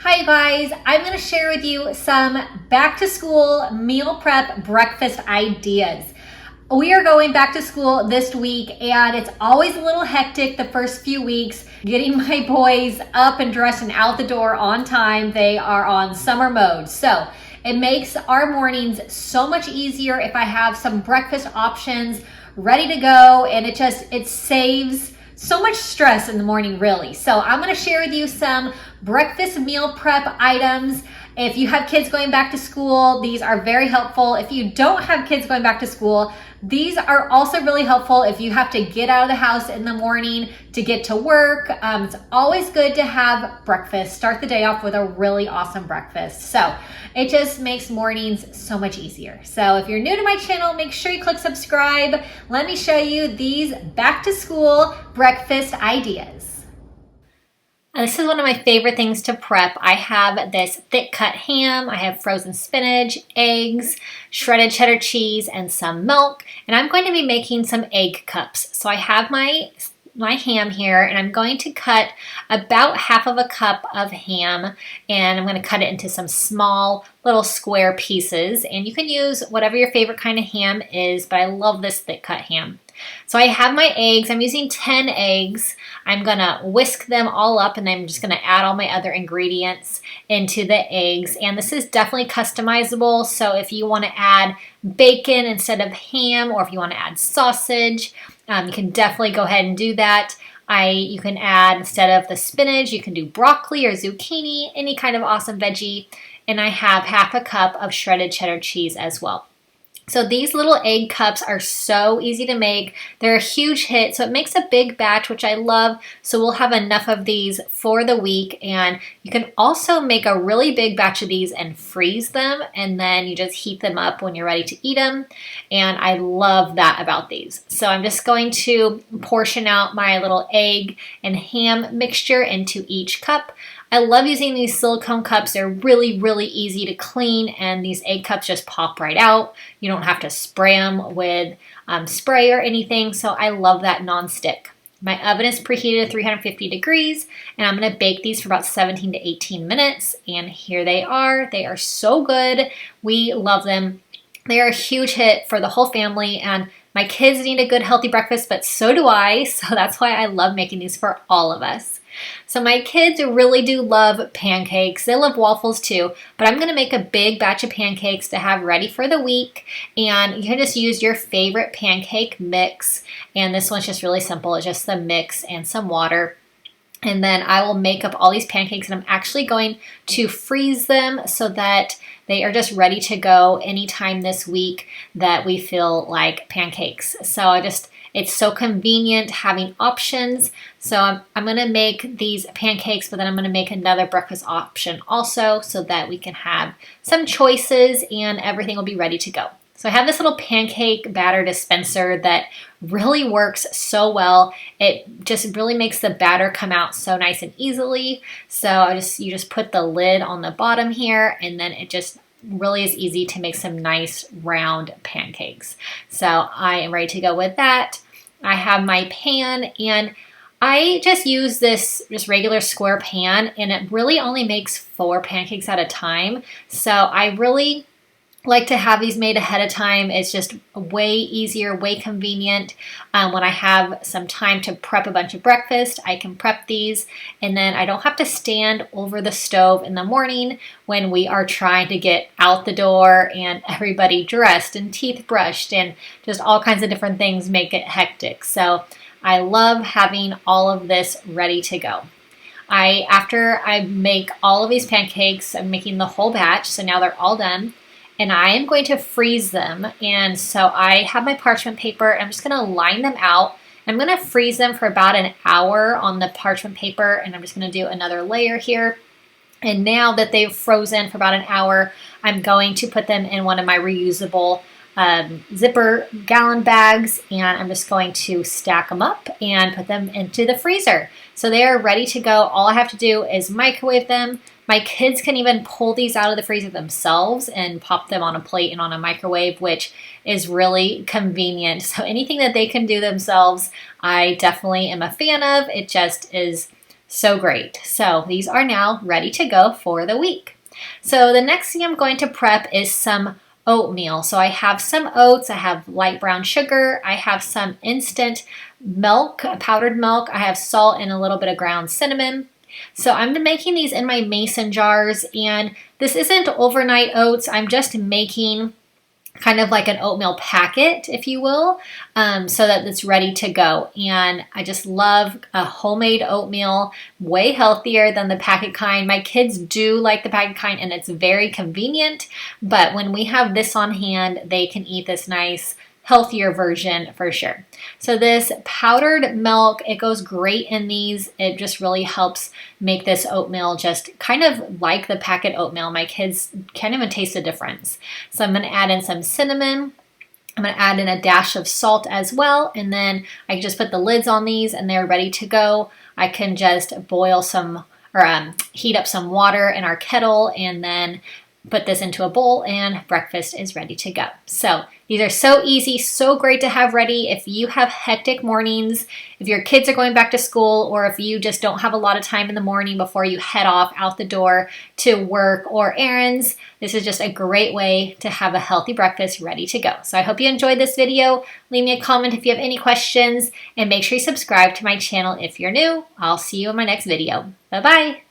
Hi guys, I'm going to share with you some back to school meal prep breakfast ideas. We are going back to school this week and it's always a little hectic the first few weeks getting my boys up and dressed and out the door on time. They are on summer mode. So it makes our mornings so much easier if I have some breakfast options ready to go, and it saves so much stress in the morning, really. So I'm going to share with you some breakfast meal prep items. If you have kids going back to school, these are very helpful. If you don't have kids going back to school, these are also really helpful if you have to get out of the house in the morning to get to work. It's always good to have breakfast. Start the day off with a really awesome breakfast. So it just makes mornings so much easier. So if you're new to my channel, make sure you click subscribe. Let me show you these back to school breakfast ideas. This is one of my favorite things to prep. I have this thick cut ham, I have frozen spinach, eggs, shredded cheddar cheese, and some milk. And I'm going to be making some egg cups. So I have my ham here, and I'm going to cut about half of a cup of ham, and I'm going to cut it into some small little square pieces. And you can use whatever your favorite kind of ham is, but I love this thick cut ham. So I have my eggs. I'm using 10 eggs. I'm going to whisk them all up, and I'm just going to add all my other ingredients into the eggs. And this is definitely customizable. So if you want to add bacon instead of ham, or if you want to add sausage, you can definitely go ahead and do that. You can add, instead of the spinach, you can do broccoli or zucchini, any kind of awesome veggie. And I have half a cup of shredded cheddar cheese as well. So these little egg cups are so easy to make. They're a huge hit, so it makes a big batch, which I love. So we'll have enough of these for the week, and you can also make a really big batch of these and freeze them, and then you just heat them up when you're ready to eat them. And I love that about these. So I'm just going to portion out my little egg and ham mixture into each cup. I love using these silicone cups. They're really, really easy to clean, and these egg cups just pop right out. You don't have to spray them with spray or anything, so I love that non-stick. My oven is preheated to 350 degrees, and I'm going to bake these for about 17 to 18 minutes, and here they are. They are so good. We love them. They are a huge hit for the whole family, and my kids need a good, healthy breakfast, but so do I, so that's why I love making these for all of us. So my kids really do love pancakes. They love waffles too, but I'm going to make a big batch of pancakes to have ready for the week. And you can just use your favorite pancake mix. And this one's just really simple. It's just the mix and some water. And then I will make up all these pancakes, and I'm actually going to freeze them so that they are just ready to go anytime this week that we feel like pancakes. So it's so convenient having options. So I'm going to make these pancakes, but then I'm going to make another breakfast option also, so that we can have some choices and everything will be ready to go. So I have this little pancake batter dispenser that really works so well. It just really makes the batter come out so nice and easily. So you just put the lid on the bottom here, and then it just really is easy to make some nice round pancakes. So I am ready to go with that. I have my pan, and I just use this regular square pan, and it really only makes 4 pancakes at a time. So I really like to have these made ahead of time. It's just way easier, way convenient. When I have some time to prep a bunch of breakfast, I can prep these, and then I don't have to stand over the stove in the morning when we are trying to get out the door and everybody dressed and teeth brushed and just all kinds of different things make it hectic. So I love having all of this ready to go. After I make all of these pancakes, I'm making the whole batch, so now they're all done. And I am going to freeze them. And so I have my parchment paper. I'm just going to line them out. I'm going to freeze them for about an hour on the parchment paper. And I'm just going to do another layer here. And now that they've frozen for about an hour, I'm going to put them in one of my reusable zipper gallon bags, and I'm just going to stack them up and put them into the freezer. So they are ready to go. All I have to do is microwave them. My kids can even pull these out of the freezer themselves and pop them on a plate and on a microwave, which is really convenient. So anything that they can do themselves, I definitely am a fan of. It just is So great. So these are now ready to go for the week. So the next thing I'm going to prep is some oatmeal. So I have some oats, I have light brown sugar, I have some instant milk, powdered milk, I have salt and a little bit of ground cinnamon. So I'm making these in my mason jars, and this isn't overnight oats. I'm just making kind of like an oatmeal packet, if you will, so that it's ready to go. And I just love a homemade oatmeal, way healthier than the packet kind. My kids do like the packet kind, and it's very convenient, but when we have this on hand, they can eat this nice, healthier version for sure. So this powdered milk, it goes great in these. It just really helps make this oatmeal just kind of like the packet oatmeal. My kids can't even taste the difference. So I'm going to add in some cinnamon. I'm going to add in a dash of salt as well, and then I can just put the lids on these and they're ready to go. I can just boil some or heat up some water in our kettle and then put this into a bowl, and breakfast is ready to go. So these are so easy, so great to have ready if you have hectic mornings, if your kids are going back to school, or if you just don't have a lot of time in the morning before you head off out the door to work or errands. This is just a great way to have a healthy breakfast ready to go. So I hope you enjoyed this video. Leave me a comment if you have any questions, and make sure you subscribe to my channel if you're new. I'll see you in my next video. Bye-bye.